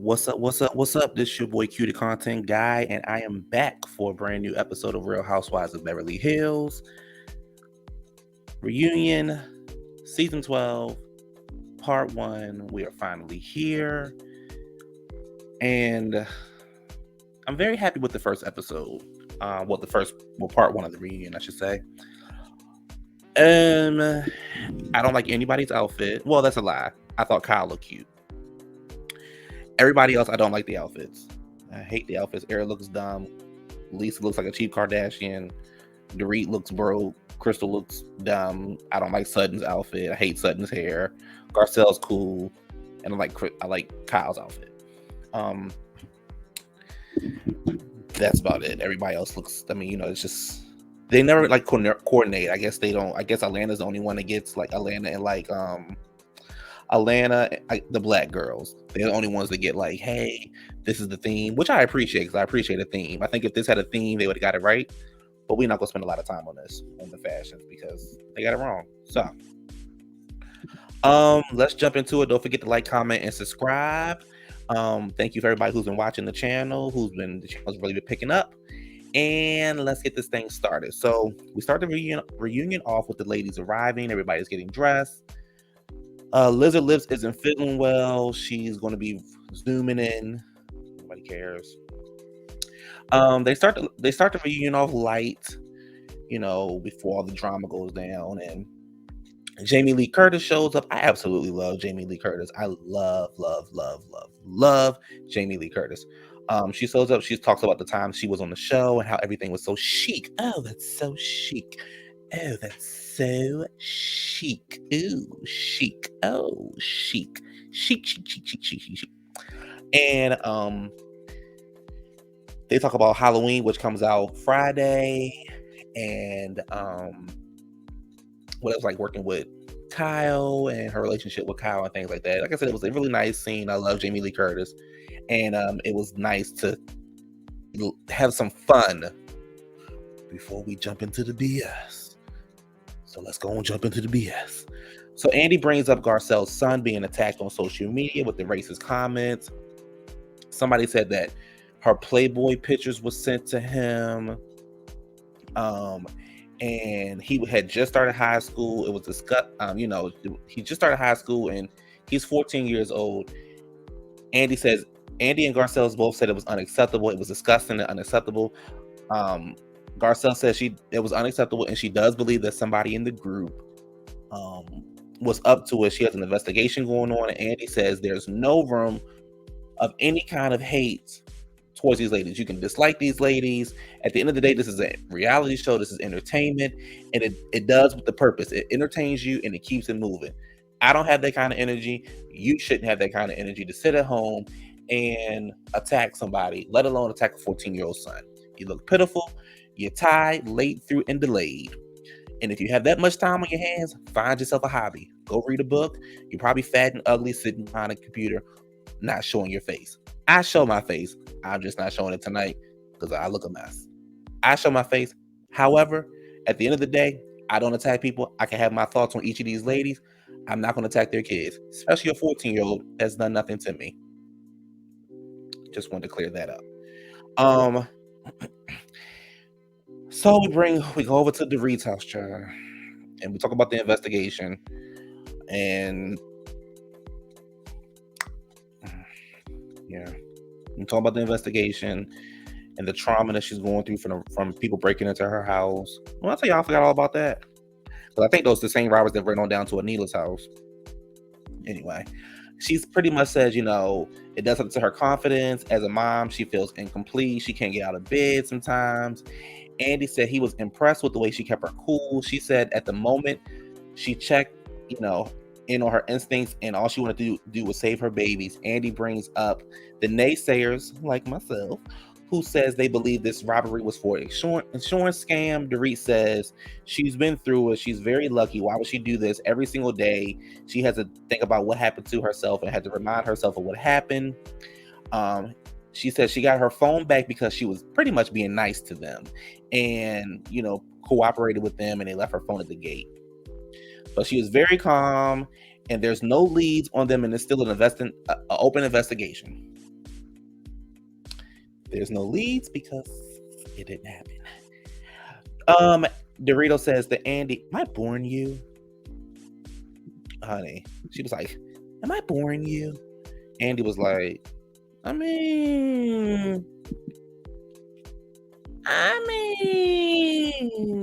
What's up? What's up? What's up? This is your boy Q the Content Guy, and I am back for a brand new episode of Real Housewives of Beverly Hills Reunion Season 12, Part 1. We are finally here, and I'm very happy with the first episode. Part 1 of the reunion, I should say. I don't like anybody's outfit. Well, that's a lie. I thought Kyle looked cute. Everybody else, I don't like the outfits. I hate the outfits. Eric looks dumb. Lisa looks like a cheap Kardashian. Dorit looks broke. Crystal looks dumb. I don't like Sutton's outfit. I hate Sutton's hair. Garcelle's cool, and I like Kyle's outfit. That's about it. Everybody else looks. It's just they never like coordinate. I guess they don't. I guess Atlanta's the only one that gets like Atlanta and the black girls. They're the only ones that get like, hey, this is the theme, which I appreciate because I appreciate a theme. I think if this had a theme, they would have got it right. But we're not going to spend a lot of time on the fashions, because they got it wrong. So, let's jump into it. Don't forget to like, comment, and subscribe. Thank you for everybody who's been watching the channel, the channel's really been picking up. And let's get this thing started. So, we start the reunion off with the ladies arriving. Everybody's getting dressed. Lizard Lips isn't feeling well. She's going to be zooming in. Nobody cares. They start the reunion off light, before all the drama goes down, and Jamie Lee Curtis shows up. I absolutely love Jamie Lee Curtis. I love Jamie Lee Curtis. She shows up. She talks about the time she was on the show and how everything was so chic. Oh, that's so chic. Oh, that's so chic. Ooh, chic. Oh, chic. Chic. And they talk about Halloween, which comes out Friday, and what it was like working with Kyle and her relationship with Kyle and things like that. Like I said, it was a really nice scene. I love Jamie Lee Curtis, and it was nice to have some fun before we jump into the BS. So let's go and jump into the BS. So Andy brings up Garcelle's son being attacked on social media with the racist comments. Somebody said that her Playboy pictures was sent to him. And he had just started high school. It was discussed, he just started high school and he's 14 years old. Andy and Garcelle both said it was unacceptable. It was disgusting and unacceptable. Garcelle says it was unacceptable, and she does believe that somebody in the group was up to it. She has an investigation going on, and Andy says there's no room of any kind of hate towards these ladies. You can dislike these ladies. At the end of the day, this is a reality show. This is entertainment, and it does with the purpose. It entertains you, and it keeps it moving. I don't have that kind of energy. You shouldn't have that kind of energy to sit at home and attack somebody, let alone attack a 14-year-old son. You look pitiful. You're tired, late, through, and delayed. And if you have that much time on your hands, find yourself a hobby. Go read a book. You're probably fat and ugly sitting behind a computer, not showing your face. I show my face. I'm just not showing it tonight because I look a mess. I show my face. However, at the end of the day, I don't attack people. I can have my thoughts on each of these ladies. I'm not going to attack their kids, especially a 14-year-old that's done nothing to me. Just wanted to clear that up. So we go over to Dorit's house, child, and we talk about the investigation, and we talk about the investigation and the trauma that she's going through from people breaking into her house. Well, I'll tell y'all, I forgot all about that, because I think those are the same robbers that ran on down to Anila's house. Anyway, she's pretty much says, it does something to her confidence. As a mom, she feels incomplete. She can't get out of bed sometimes. Andy said he was impressed with the way she kept her cool. She said at the moment she checked, in on her instincts, and all she wanted to do was save her babies. Andy brings up the naysayers, like myself, who says they believe this robbery was for an insurance scam. Dorit says she's been through it. She's very lucky. Why would she do this every single day? She has to think about what happened to herself and had to remind herself of what happened. She says she got her phone back because she was pretty much being nice to them and, cooperated with them, and they left her phone at the gate. But she was very calm, and there's no leads on them, and it's still an open investigation. There's no leads because it didn't happen. Dorito says to Andy, "Am I boring you, honey?" She was like, "Am I boring you?" Andy was like, I mean,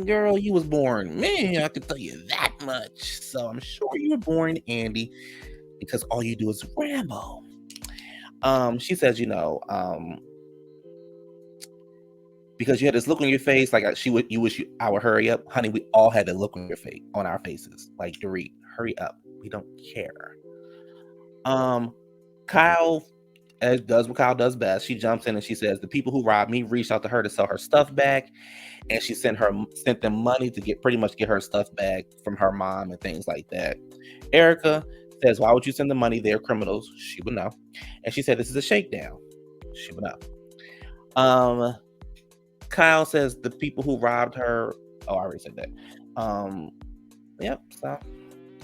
girl, you was boring me. I can tell you that much. So I'm sure you were boring Andy because all you do is ramble. She says, because you had this look on your face, like you wish I would hurry up, honey. We all had that look on your face, on our faces, like Dorit, hurry up. We don't care. Kyle does what Kyle does best. She jumps in and she says, the people who robbed me reached out to her to sell her stuff back, and she sent them money to pretty much get her stuff back from her mom and things like that. Erica says, why would you send the money? They're criminals. She would know. And she said, this is a shakedown. She would know. Kyle says the people who robbed her. Oh, I already said that. Yep. So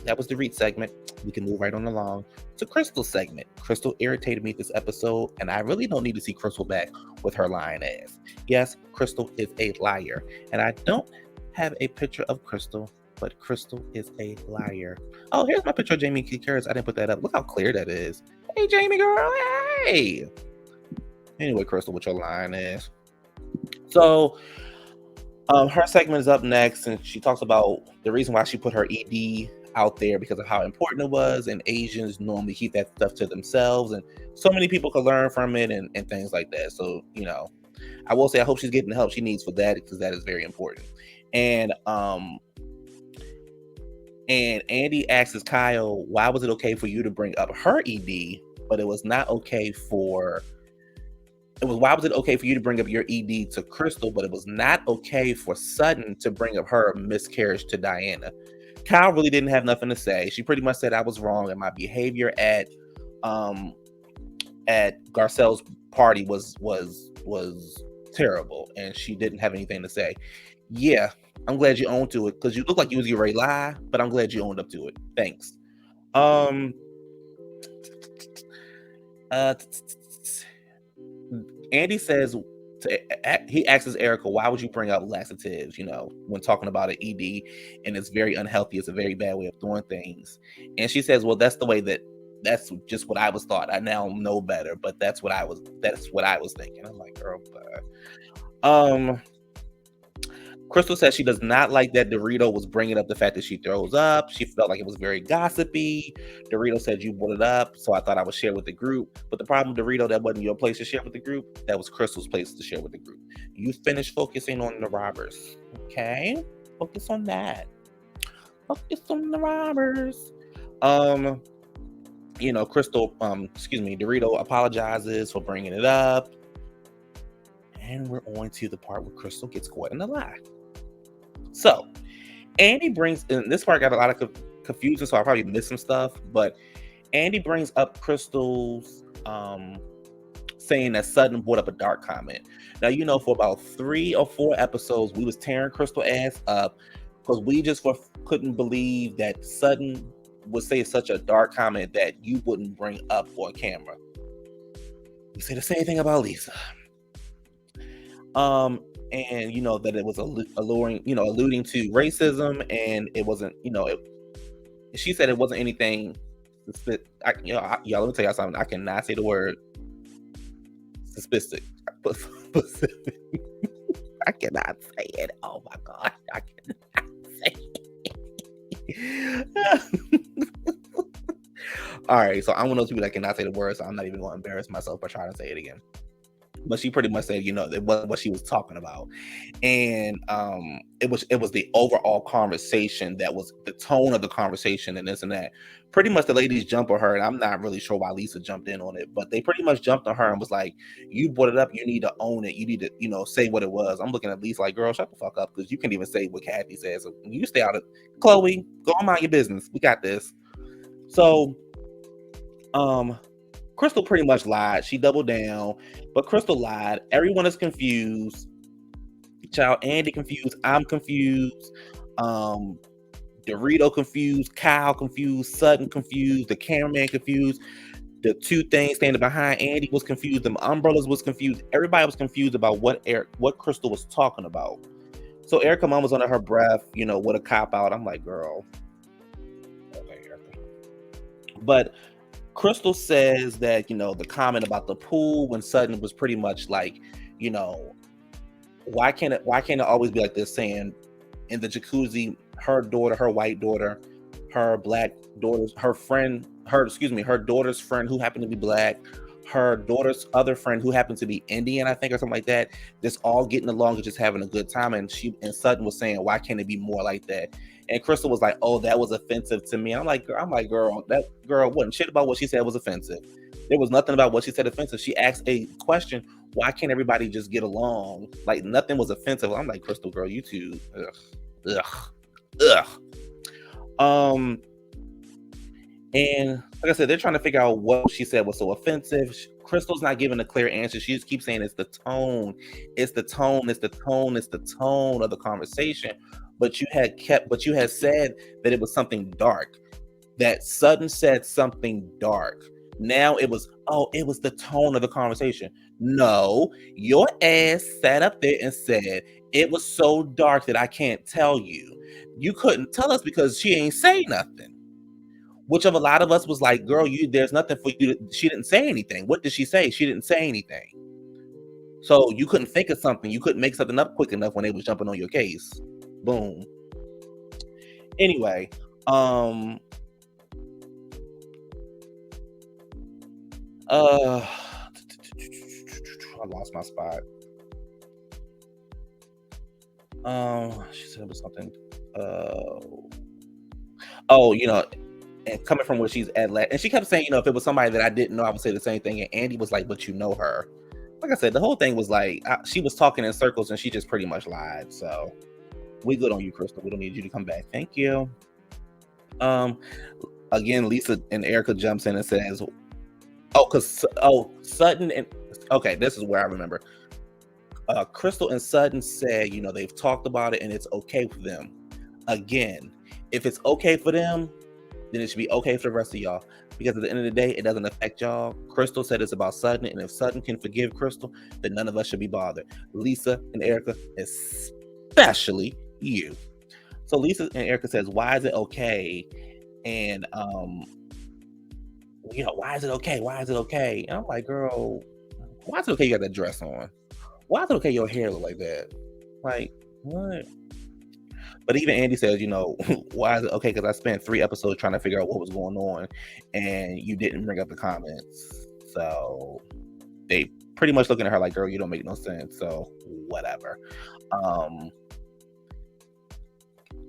that was the Read segment. We can move right on along to Crystal's segment. Crystal irritated me this episode, and I really don't need to see Crystal back with her lying ass. Yes, Crystal is a liar, and I don't have a picture of Crystal, but Crystal is a liar. Oh, here's my picture of Jamie Curtis. I didn't put that up. Look how clear that is. Hey, Jamie girl. Hey. Anyway, Crystal, with your lying ass. So, her segment is up next, and she talks about the reason why she put her ED out there because of how important it was, and Asians normally keep that stuff to themselves, and so many people could learn from it and things like that. So, I will say I hope she's getting the help she needs for that, because that is very important. And Andy asks Kyle, why was it okay for you to bring up her ED, but it was not okay why was it okay for you to bring up your ED to Crystal, but it was not okay for Sutton to bring up her miscarriage to Diana? Kyle really didn't have nothing to say. She pretty much said I was wrong, and my behavior at Garcelle's party was terrible, and she didn't have anything to say. Yeah, I'm glad you owned to it, because you look like you was getting ready to lie, but I'm glad you owned up to it. Thanks. Andy says, he asks Erica, why would you bring up laxatives, when talking about an ED, and it's very unhealthy. It's a very bad way of doing things. And she says, well, that's just what I was taught. I now know better, but that's what I was thinking. I'm like, girl, Crystal says she does not like that Dorito was bringing up the fact that she throws up. She felt like it was very gossipy. Dorito said you brought it up, so I thought I would share with the group. But the problem, Dorito, that wasn't your place to share with the group. That was Crystal's place to share with the group. You finished focusing on the robbers, okay? Focus on that. Focus on the robbers. Dorito apologizes for bringing it up. And we're on to the part where Crystal gets caught in a lie. So, Andy brings, and this part got a lot of confusion, so I probably missed some stuff, but Andy brings up Crystal's saying that Sutton brought up a dark comment. Now, for about 3 or 4 episodes, we was tearing Crystal ass up because we just couldn't believe that Sutton would say such a dark comment that you wouldn't bring up on camera. We say the same thing about Lisa. And that it was alluding to racism, and it wasn't, she said it wasn't anything. Y'all, let me tell y'all something. I cannot say the word suspicious. I cannot say it. Oh my God, I cannot say it. All right, so I'm one of those people that cannot say the word, so I'm not even going to embarrass myself by trying to say it again. But she pretty much said, it wasn't what she was talking about. And it was the overall conversation that was the tone of the conversation and this and that. Pretty much the ladies jumped on her, and I'm not really sure why Lisa jumped in on it, but they pretty much jumped on her and was like, you brought it up, you need to own it, you need to, say what it was. I'm looking at Lisa like, girl, shut the fuck up, because you can't even say what Kathy says. So you stay out of Chloe, go on mind your business. We got this. So, Crystal pretty much lied. She doubled down, but Crystal lied. Everyone is confused. Child, Andy confused. I'm confused. Dorito confused. Kyle confused. Sutton confused. The cameraman confused. The two things standing behind Andy was confused. The umbrellas was confused. Everybody was confused about what Crystal was talking about. So Erica mom was under her breath, with a cop out. I'm like, girl. Okay, Erica. But Crystal says that, the comment about the pool when Sutton was pretty much like, why can't it always be like this, saying in the jacuzzi, her daughter, her white daughter, her black daughter's, her daughter's friend who happened to be black, her daughter's other friend who happened to be Indian, I think, or something like that, just all getting along and just having a good time. And Sutton was saying, why can't it be more like that? And Crystal was like, oh, that was offensive to me. I'm like, girl, that girl wasn't shit about what she said was offensive. There was nothing about what she said offensive. She asked a question, why can't everybody just get along? Like, nothing was offensive. I'm like, Crystal, girl, you too. Ugh. And like I said, they're trying to figure out what she said was so offensive. Crystal's not giving a clear answer. She just keeps saying it's the tone. It's the tone. It's the tone. It's the tone of the conversation. But you had said that it was something dark. That Sutton said something dark. Now it was the tone of the conversation. No, your ass sat up there and said it was so dark that I can't tell you. You couldn't tell us because she ain't say nothing. Which of a lot of us was like, girl, there's nothing for you. She didn't say anything. What did she say? She didn't say anything. So you couldn't think of something. You couldn't make something up quick enough when they was jumping on your case. Boom. Anyway, I lost my spot. She said it was something. And coming from where she's at, and she kept saying, if it was somebody that I didn't know, I would say the same thing. And Andy was like, but you know her. Like I said, the whole thing was like, she was talking in circles and she just pretty much lied. So we good on you, Crystal. We don't need you to come back. Thank you. Again, Lisa and Erica jumps in and says, Sutton and, okay, this is where I remember. Crystal and Sutton said, they've talked about it and it's okay for them. Again, if it's okay for them, then it should be okay for the rest of y'all. Because at the end of the day, it doesn't affect y'all. Crystal said it's about Sutton, and if Sutton can forgive Crystal, then none of us should be bothered. Lisa and Erica, especially you. So Lisa and Erica says, why is it okay? And why is it okay? Why is it okay? And I'm like, girl, why is it okay you got that dress on? Why is it okay your hair look like that? Like, what? But even Andy says, why is it okay? Because I spent 3 episodes trying to figure out what was going on, and you didn't bring up the comments. So they pretty much looking at her like, girl, you don't make no sense. So whatever.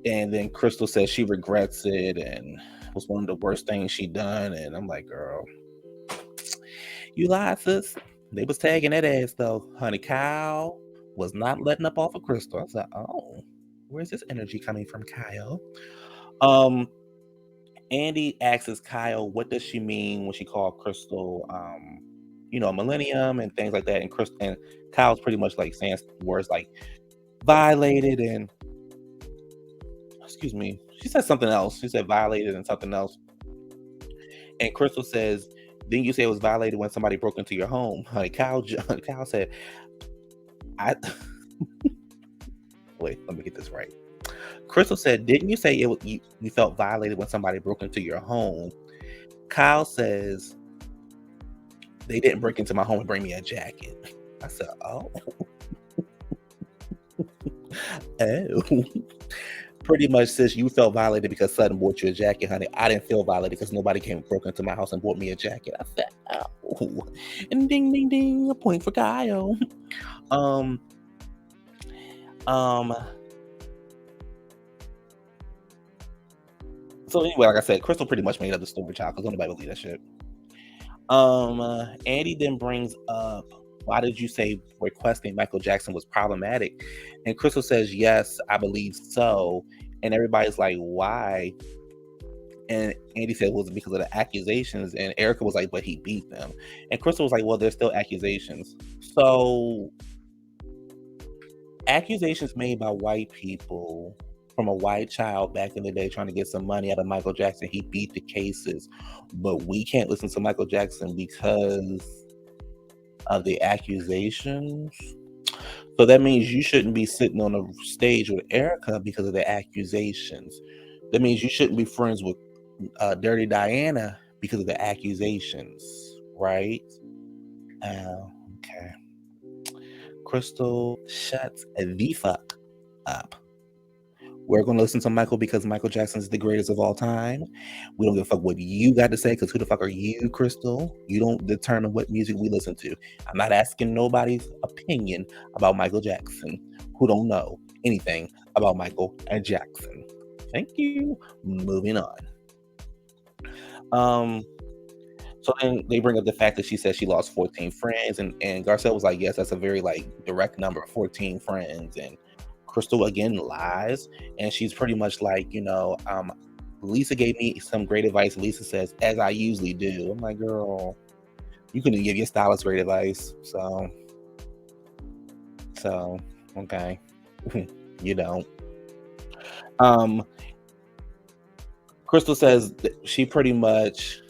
And then Crystal says she regrets it and it was one of the worst things she done. And I'm like, girl, you lied, sis. They was tagging that ass though. Honey, Kyle was not letting up off of Crystal. I was like, oh. Where's this energy coming from, Kyle? Andy asks Kyle, what does she mean when she called Crystal, millennium and things like that? And Kyle's pretty much like saying words like violated and, excuse me, she said something else. She said violated and something else. And Crystal says, didn't you say it was violated when somebody broke into your home? Honey, Kyle said, wait, let me get this right. Crystal said, didn't you say you felt violated when somebody broke into your home? Kyle says, they didn't break into my home and bring me a jacket. I said, oh. Oh. Pretty much, sis, you felt violated because Sutton bought you a jacket, honey. I didn't feel violated because nobody broke into my house and bought me a jacket. I said, oh. And ding, ding, ding, a point for Kyle. So anyway, like I said, Crystal pretty much made up the story, child, because nobody believe that shit. Andy then brings up, why did you say requesting Michael Jackson was problematic? And Crystal says, yes, I believe so. And everybody's like, why? And Andy said, was it because of the accusations? And Erica was like, but he beat them. And Crystal was like, well, there's still accusations. So accusations made by white people from a white child back in the day trying to get some money out of Michael Jackson. He beat the cases, but we can't listen to Michael Jackson because of the accusations. So that means you shouldn't be sitting on a stage with Erica because of the accusations. That means you shouldn't be friends with Dirty Diana because of the accusations, right? Okay. Crystal, shut the fuck up. We're going to listen to Michael because Michael Jackson is the greatest of all time. We don't give a fuck what you got to say because who the fuck are you, Crystal? You don't determine what music we listen to. I'm not asking nobody's opinion about Michael Jackson who don't know anything about Michael and Jackson. Thank you. Moving on. So then they bring up the fact that she said she lost 14 friends, and Garcelle was like, yes, that's a very like direct number, 14 friends. And Crystal again lies, and she's pretty much like, Lisa gave me some great advice. Lisa says, as I usually do. I'm like, girl, you couldn't give your stylist great advice. So okay. You don't. Crystal says that she pretty much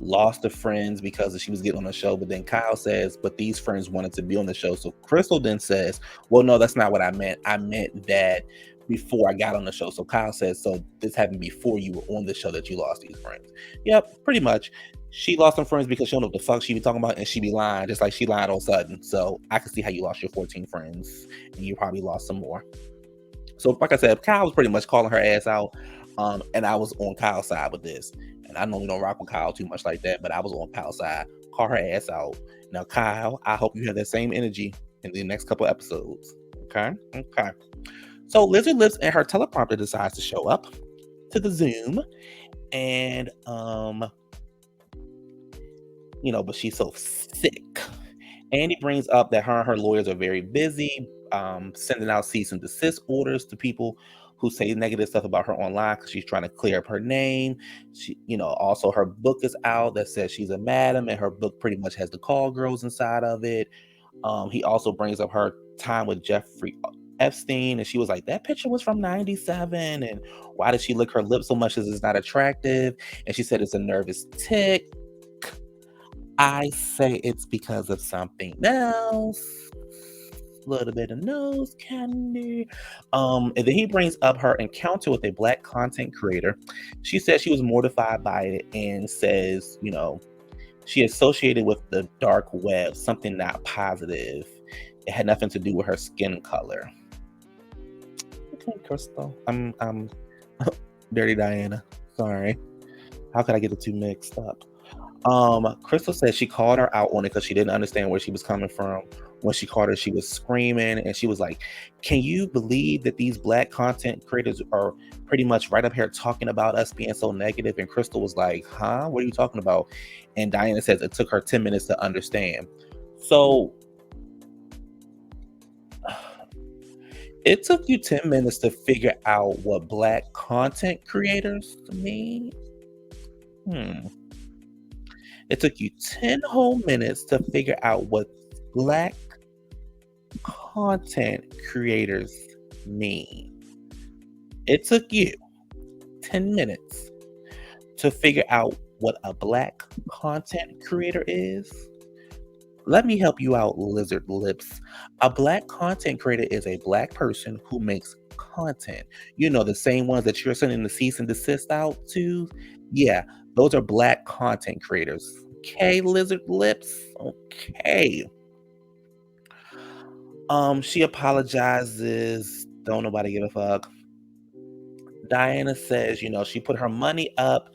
lost the friends because she was getting on the show, but then Kyle says, but these friends wanted to be on the show. So Crystal then says, well, no, that's not what I meant. I meant that before I got on the show. So Kyle says, so this happened before you were on the show that you lost these friends. Yep, pretty much. She lost some friends because she don't know what the fuck she be talking about, and she be lying, just like she lied on Sudden. So I can see how you lost your 14 friends, and you probably lost some more. So like I said, Kyle was pretty much calling her ass out, and I was on Kyle's side with this. And I normally don't rock with Kyle too much like that, but I was on Kyle's side. Call her ass out. Now, Kyle, I hope you have that same energy in the next couple episodes. Okay? Okay. So Lizard Lips and her teleprompter decides to show up to the Zoom. And, but she's so sick. Andy brings up that her and her lawyers are very busy, sending out cease and desist orders to people who say negative stuff about her online because she's trying to clear up her name. She, also her book is out that says she's a madam, and her book pretty much has the call girls inside of it. He also brings up her time with Jeffrey Epstein, and she was like, that picture was from 97, and why did she lick her lips so much as it's not attractive? And she said it's a nervous tick. I say it's because of something else. A little bit of nose candy. And then he brings up her encounter with a black content creator. She said she was mortified by it and says, she associated with the dark web, something not positive. It had nothing to do with her skin color. Okay, Crystal. I'm Dirty Diana. Sorry. How could I get the two mixed up? Crystal said she called her out on it because she didn't understand where she was coming from. When she called her, she was screaming, and she was like, can you believe that these black content creators are pretty much right up here talking about us being so negative? And Crystal was like, huh? What are you talking about? And Diana says it took her 10 minutes to understand. So it took you 10 minutes to figure out what black content creators mean? It took you 10 whole minutes to figure out what black content creators mean. It took you 10 minutes to figure out what a black content creator is. Let me help you out, Lizard Lips. A black content creator is a black person who makes content. The same ones that you're sending the cease and desist out to. Yeah, those are black content creators. Okay, Lizard Lips. Okay. She apologizes. Don't nobody give a fuck. Diana says, she put her money up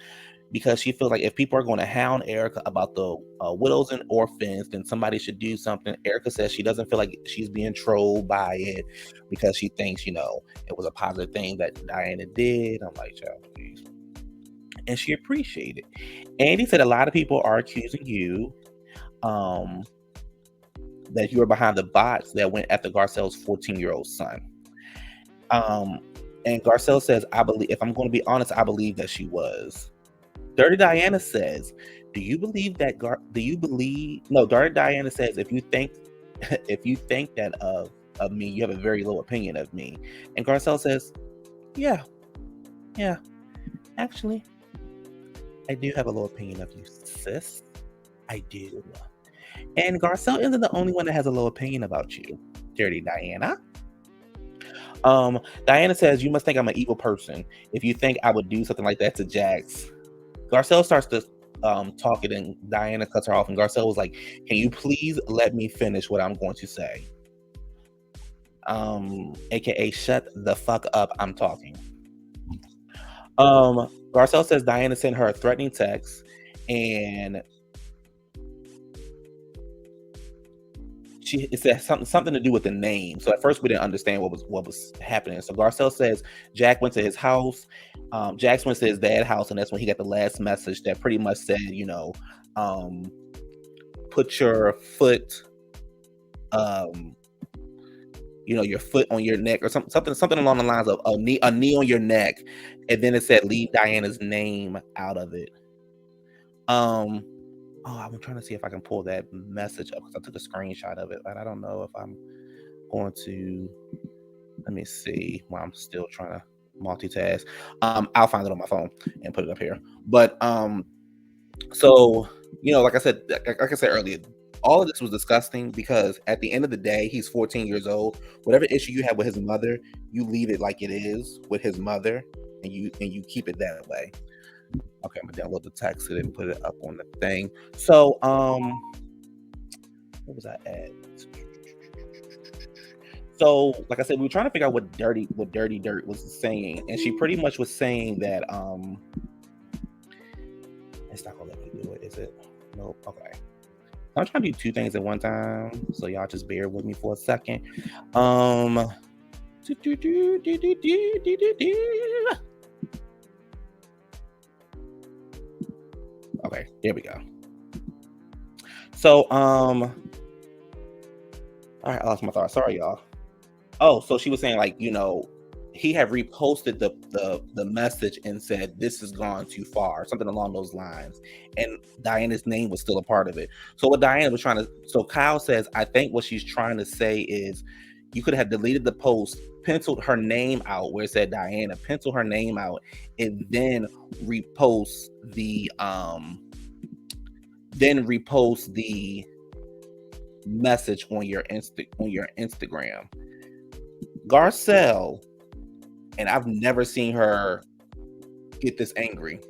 because she feels like if people are going to hound Erica about the widows and orphans, then somebody should do something. Erica says she doesn't feel like she's being trolled by it because she thinks, it was a positive thing that Diana did. I'm like, child, please. And she appreciated. Andy said a lot of people are accusing you that you were behind the bots that went after Garcelle's 14-year-old son. And Garcelle says, I believe, if I'm going to be honest, I believe that she was. Dirty Diana says, Dirty Diana says, if you think that of me, you have a very low opinion of me. And Garcelle says, Yeah. Yeah. Actually, I do have a little opinion of you, sis. I do. And Garcelle isn't the only one that has a low opinion about you, Dirty Diana. Diana says, you must think I'm an evil person if you think I would do something like that to Jax. Garcelle starts to talk it, and Diana cuts her off, and Garcelle was like, can you please let me finish what I'm going to say? AKA shut the fuck up, I'm talking. Garcelle says Diana sent her a threatening text, and it said something to do with the name. So at first we didn't understand what was happening. So Garcelle says Jack went to his house. Jax went to his dad's house, and that's when he got the last message that pretty much said, put your foot, your foot on your neck, or something along the lines of a knee on your neck, and then it said leave Diana's name out of it. I'm trying to see if I can pull that message up because I took a screenshot of it, but I don't know if I'm going to. Let me see. While I'm still trying to multitask, I'll find it on my phone and put it up here. But so like I said earlier, all of this was disgusting because at the end of the day, he's 14 years old. Whatever issue you have with his mother, you leave it like it is with his mother, and you keep it that way. Okay, I'm gonna download the text and put it up on the thing. So, what was I at? So, like I said, we were trying to figure out what Dirty Dirt was saying, and she pretty much was saying that it's not gonna let me do it, is it? Nope. Okay. I'm trying to do two things at one time, so y'all just bear with me for a second. Okay, there we go. So, all right, I lost my thought. Sorry, y'all. Oh, so she was saying, like, he had reposted the message and said this has gone too far, something along those lines, and Diana's name was still a part of it. So what Diana was trying to, so Kyle says, I think what she's trying to say is, you could have deleted the post, penciled her name out where it said Diana, pencil her name out, and then repost the message on your Instagram. Garcelle, and I've never seen her get this angry,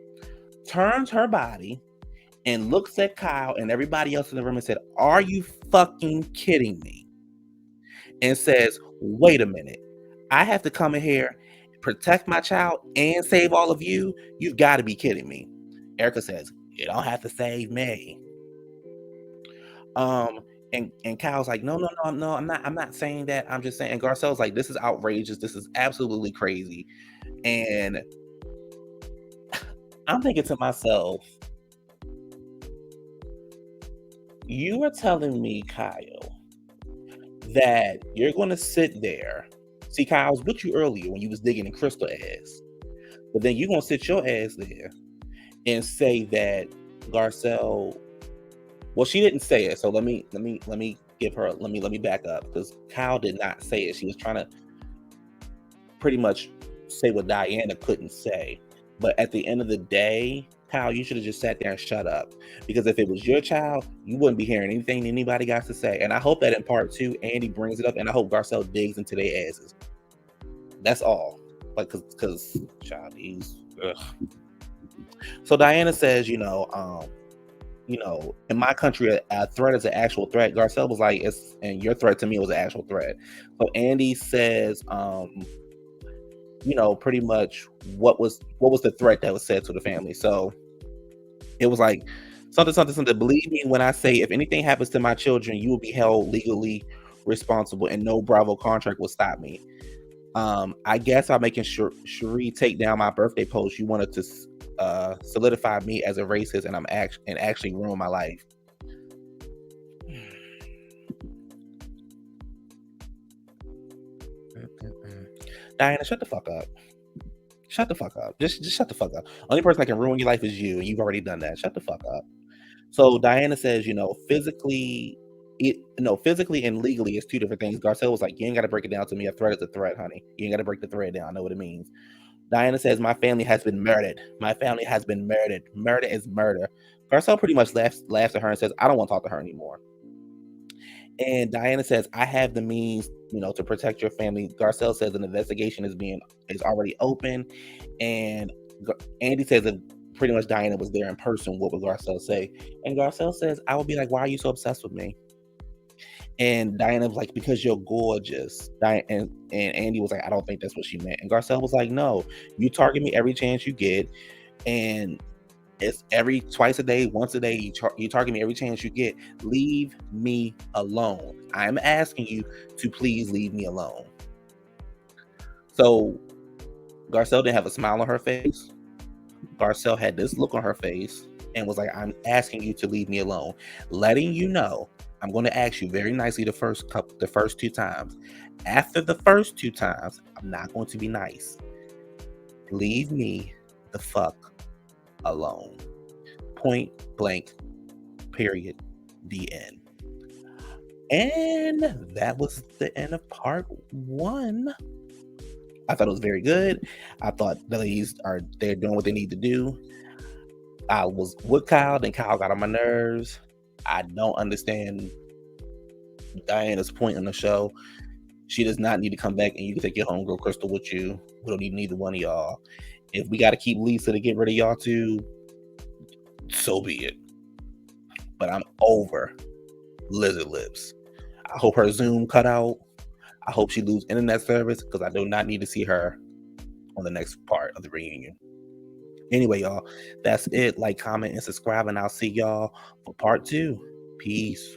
turns her body and looks at Kyle and everybody else in the room and said, are you fucking kidding me? And says, wait a minute, I have to come in here, protect my child, and save all of you? You've got to be kidding me. Erica says, you don't have to save me. And Kyle's like, no, I'm not saying that. I'm just saying. And Garcelle's like, this is outrageous. This is absolutely crazy. And I'm thinking to myself, you are telling me, Kyle, that you're going to sit there. See, Kyle, I was with you earlier when you was digging in Crystal ass. But then you're going to sit your ass there and say that Garcelle, well, she didn't say it. So let me give her, let me back up, because Kyle did not say it. She was trying to pretty much say what Diana couldn't say. But at the end of the day, Kyle, you should have just sat there and shut up. Because if it was your child, you wouldn't be hearing anything anybody got to say. And I hope that in part 2, Andy brings it up, and I hope Garcelle digs into their asses. That's all. Like, because child, he's ugh. So Diana says, in my country, a threat is an actual threat. Garcelle was like, and your threat to me was an actual threat. So Andy says, pretty much what was the threat that was said to the family. So it was like something. Believe me when I say, if anything happens to my children, you will be held legally responsible, and no Bravo contract will stop me. I guess I'm making sure Cherie take down my birthday post. You wanted to solidify me as a racist, and actually ruin my life. Diana, shut the fuck up. Shut the fuck up. Just shut the fuck up. Only person that can ruin your life is you, and you've already done that. Shut the fuck up. So Diana says, physically, No, physically and legally it's two different things. Garcelle was like, you ain't got to break it down to me. A threat is a threat, honey. You ain't got to break the thread down. I know what it means. Diana says, my family has been murdered. My family has been murdered. Murder is murder. Garcelle pretty much laughs at her and says, I don't want to talk to her anymore. And Diana says, I have the means, to protect your family. Garcelle says an investigation is already open. And Andy says that pretty much Diana was there in person. What would Garcelle say? And Garcelle says, I would be like, why are you so obsessed with me? And Diana was like, because you're gorgeous. And Andy was like, I don't think that's what she meant. And Garcelle was like, no, you target me every chance you get. And it's twice a day, once a day, you target me every chance you get. Leave me alone. I'm asking you to please leave me alone. So Garcelle didn't have a smile on her face. Garcelle had this look on her face and was like, I'm asking you to leave me alone. Letting you know, I'm going to ask you very nicely the first 2 times. After the first 2 times, I'm not going to be nice. Leave me the fuck alone. Point blank, period, the end. And that was the end of part 1. I thought it was very good. I thought the ladies they're doing what they need to do. I was with Kyle, then Kyle got on my nerves. I don't understand Diana's point on the show. She does not need to come back, and you can take your homegirl Crystal with you. We don't need neither one of y'all. If we got to keep Lisa to get rid of y'all too, so be it. But I'm over Lizard Lips. I hope her Zoom cut out. I hope she loses internet service because I do not need to see her on the next part of the reunion. Anyway, y'all, that's it. Like, comment, and subscribe, and I'll see y'all for part 2. Peace.